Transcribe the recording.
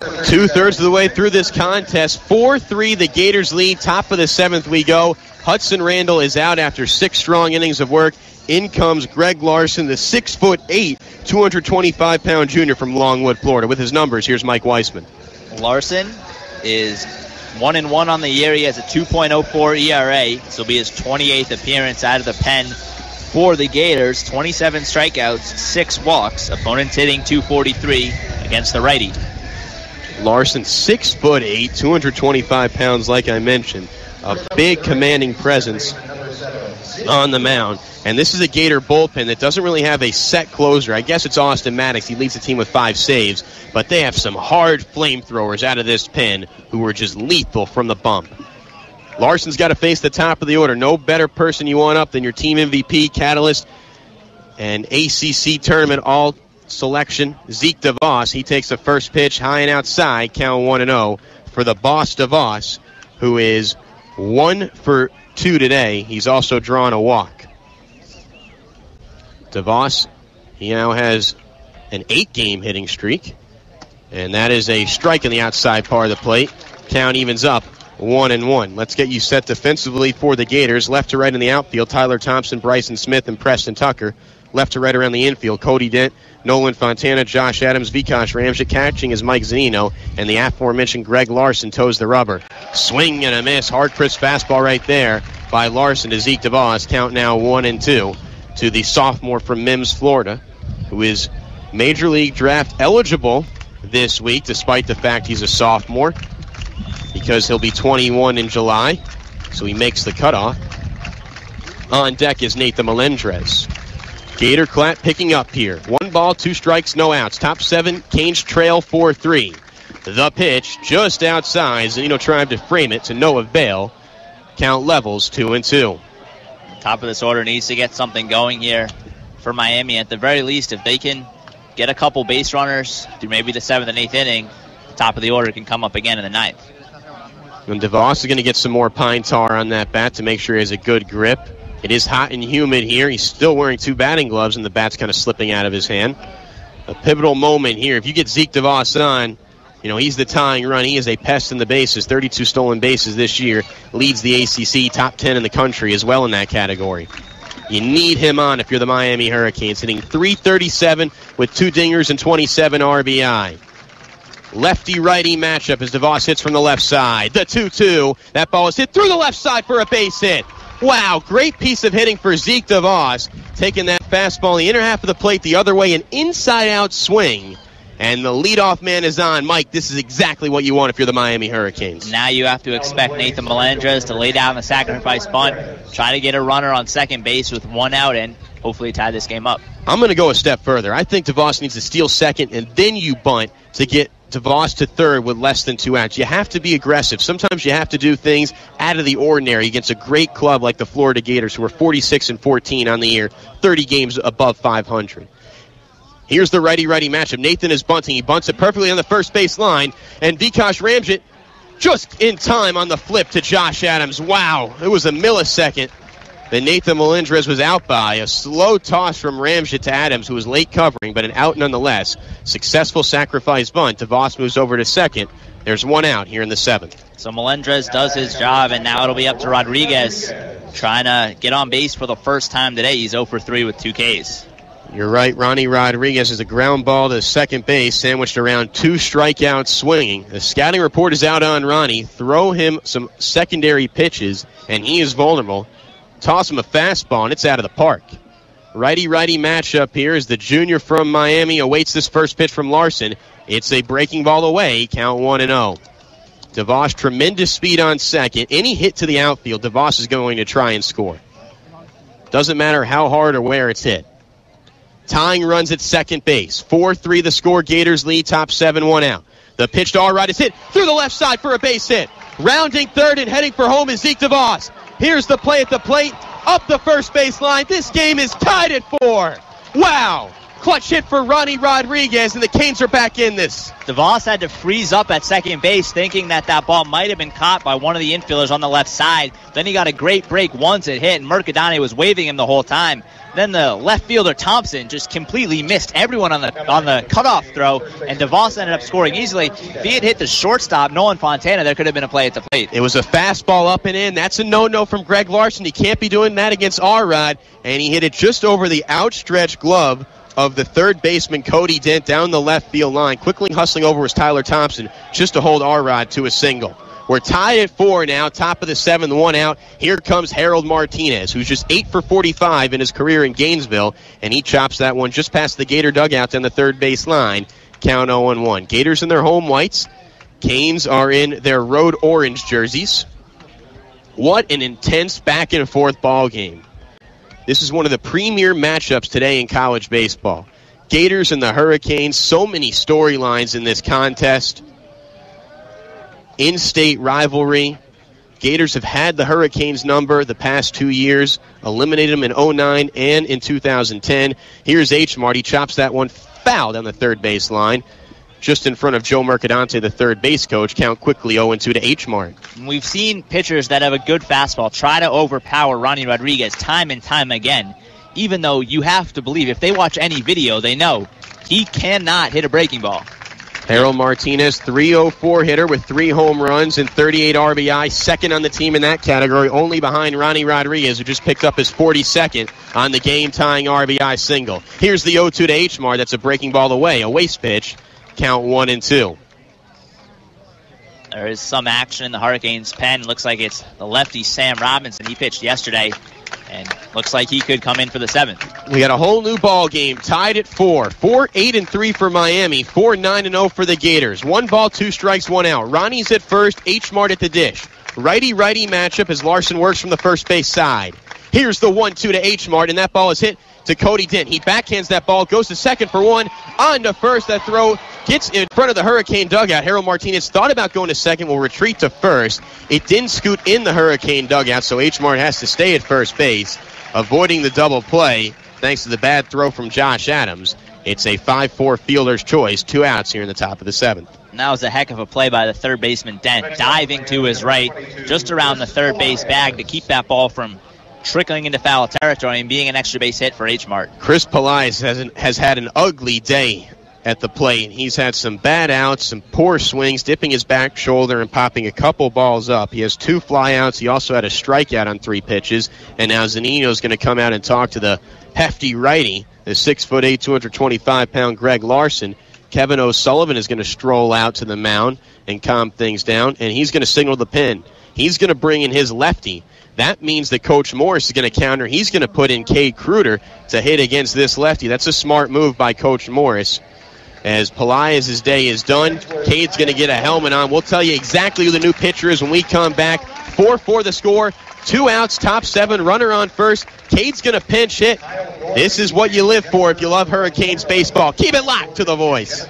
2/3 of the way through this contest. 4-3, the Gators lead. Top of the 7th we go. Hudson Randall is out after 6 strong innings of work. In comes Greg Larson, the 6'8", 225-pound junior from Longwood, Florida. With his numbers, here's Mike Weissman. Larson is 1-1 on the year. He has a 2.04 ERA. This will be his 28th appearance out of the pen for the Gators. 27 strikeouts, 6 walks. Opponents hitting .243 against the righty. Larson, 6'8", 225 pounds, like I mentioned. A big commanding presence on the mound. And this is a Gator bullpen that doesn't really have a set closer. I guess it's Austin Maddox. He leads the team with 5 saves. But they have some hard flamethrowers out of this pen who are just lethal from the bump. Larson's got to face the top of the order. No better person you want up than your team MVP, catalyst, and ACC tournament all selection, Zeke DeVos. He takes the first pitch high and outside, count 1-0 for the boss DeVos, who is 1 for 2 today. He's also drawn a walk. DeVos, he now has an 8-game hitting streak, and that is a strike in the outside part of the plate. Count evens up 1-1. Let's get you set defensively for the Gators. Left to right in the outfield, Tyler Thompson, Bryson Smith, and Preston Tucker. Left to right around the infield, Cody Dent, Nolan Fontana, Josh Adams, Vikash Ramjic. Catching is Mike Zanino, and the aforementioned Greg Larson toes the rubber. Swing and a miss. Hard, crisp fastball right there by Larson to Zeke DeVos. Count now 1-2 to the sophomore from Mims, Florida, who is Major League Draft eligible this week, despite the fact he's a sophomore, because he'll be 21 in July, so he makes the cutoff. On deck is Nathan Melendrez. Gator Clap picking up here. 1 ball, 2 strikes, no outs. Top 7, Canes trail 4-3. The pitch just outside. Zanino tried to frame it to no avail. Count levels 2-2. Top of this order needs to get something going here for Miami. At the very least, if they can get a couple base runners through maybe the 7th and 8th inning, the top of the order can come up again in the 9th. And DeVos is going to get some more pine tar on that bat to make sure he has a good grip. It is hot and humid here. He's still wearing 2 batting gloves, and the bat's kind of slipping out of his hand. A pivotal moment here. If you get Zeke DeVos on, you know, he's the tying run. He is a pest in the bases. 32 stolen bases this year. Leads the ACC, top 10 in the country as well in that category. You need him on if you're the Miami Hurricanes. Hitting .337 with 2 dingers and 27 RBI. Lefty-righty matchup as DeVos hits from the left side. The 2-2. That ball is hit through the left side for a base hit. Wow, great piece of hitting for Zeke DeVos. Taking that fastball the inner half of the plate the other way, an inside-out swing. And the leadoff man is on. Mike, this is exactly what you want if you're the Miami Hurricanes. Now you have to expect Nathan Melendrez to lay down the sacrifice bunt, try to get a runner on second base with 1 out, and hopefully tie this game up. I'm going to go a step further. I think DeVos needs to steal second, and then you bunt to get DeVos to third with less than 2 outs. You have to be aggressive. Sometimes you have to do things out of the ordinary against a great club like the Florida Gators, who are 46-14 on the year, 30 games above 500. Here's the righty-righty matchup. Nathan is bunting. He bunts it perfectly on the first base line, and Vikash Ramjic just in time on the flip to Josh Adams. Wow, it was a millisecond that Nathan Melendrez was out by. A slow toss from Ramjic to Adams, who was late covering, but an out nonetheless. Successful sacrifice bunt. DeVos moves over to second. There's 1 out here in the 7th. So Melendrez does his job, and now it'll be up to Rodriguez trying to get on base for the first time today. He's 0 for 3 with 2 Ks. You're right, Ronnie Rodriguez is a ground ball to second base, sandwiched around 2 strikeouts swinging. The scouting report is out on Ronnie. Throw him some secondary pitches, and he is vulnerable. Toss him a fastball, and it's out of the park. Righty-righty matchup here as the junior from Miami awaits this first pitch from Larson. It's a breaking ball away, count 1-0. DeVos, tremendous speed on second. Any hit to the outfield, DeVos is going to try and score. Doesn't matter how hard or where it's hit. Tying runs at second base. 4-3 the score. Gators lead. Top 7, 1 out. The pitch to Allred is hit through the left side for a base hit. Rounding third and heading for home is Zeke DeVos. Here's the play at the plate. Up the first base line. This game is tied at 4. Wow. Clutch hit for Ronnie Rodriguez, and the Canes are back in this. DeVos had to freeze up at second base thinking that ball might have been caught by one of the infielders on the left side. Then he got a great break once it hit, and Mercadante was waving him the whole time. Then the left fielder Thompson just completely missed everyone on the cutoff throw, and DeVos ended up scoring easily. If he had hit the shortstop, Nolan Fontana, there could have been a play at the plate. It was a fastball up and in. That's a no-no from Greg Larson. He can't be doing that against R-Rod, and he hit it just over the outstretched glove of the third baseman Cody Dent down the left field line. Quickly hustling over was Tyler Thompson just to hold R-Rod to a single. We're tied at 4 now, top of the 7th, 1 out. Here comes Harold Martinez, who's just 8 for 45 in his career in Gainesville, and he chops that one just past the Gator dugout down the third base line. Count 0-1. Gators in their home whites. Canes are in their road orange jerseys. What an intense back-and-forth ball game. This is one of the premier matchups today in college baseball. Gators and the Hurricanes, so many storylines in this contest. In-state rivalry. Gators have had the Hurricanes number the past 2 years, eliminated them in 2009 and in 2010. Here's H-Mart. He chops that one foul down the third base line, just in front of Joe Mercadante, the third base coach. Count quickly 0-2 to H-Mart. We've seen pitchers that have a good fastball try to overpower Ronnie Rodriguez time and time again, even though you have to believe if they watch any video, they know he cannot hit a breaking ball. Harold Martinez, .304 hitter with 3 home runs and 38 RBI, second on the team in that category, only behind Ronnie Rodriguez, who just picked up his 42nd on the game-tying RBI single. Here's the 0-2 to H-Mart. That's a breaking ball away, a waste pitch. Count 1-2. There is some action in the Hurricanes' pen. Looks like it's the lefty Sam Robinson. He pitched yesterday, and looks like he could come in for the 7th. We got a whole new ball game, tied at 4. 4-8-3 for Miami, 4-9-0 for the Gators. 1 ball, 2 strikes, 1 out. Ronnie's at first, H-Mart at the dish. Righty-righty matchup as Larson works from the first base side. Here's the 1-2 to H-Mart, and that ball is hit to Cody Dent. He backhands that ball, goes to second for 1, on to first. That throw gets in front of the Hurricane dugout. Harold Martinez thought about going to second, will retreat to first. It didn't scoot in the Hurricane dugout, so H-Mart has to stay at first base, avoiding the double play thanks to the bad throw from Josh Adams. It's a 5-4 fielder's choice, 2 outs here in the top of the 7th. And that was a heck of a play by the third baseman Dent, diving to his right, just around the third base bag to keep that ball from trickling into foul territory and being an extra base hit for H-Mart. Chris Pelias has had an ugly day at the plate. He's had some bad outs, some poor swings, dipping his back shoulder and popping a couple balls up. He has 2 flyouts. He also had a strikeout on 3 pitches. And now Zanino's going to come out and talk to the hefty righty, the 6'8", 225-pound Greg Larson. Kevin O'Sullivan is going to stroll out to the mound and calm things down, and he's going to signal the pin. He's going to bring in his lefty. That means that Coach Morris is going to counter. He's going to put in Cade Kruder to hit against this lefty. That's a smart move by Coach Morris. As Pelias' day is done, Cade's going to get a helmet on. We'll tell you exactly who the new pitcher is when we come back. 4-4 the score, 2 outs, top 7, runner on first. Cade's going to pinch hit. This is what you live for if you love Hurricanes baseball. Keep it locked to The Voice.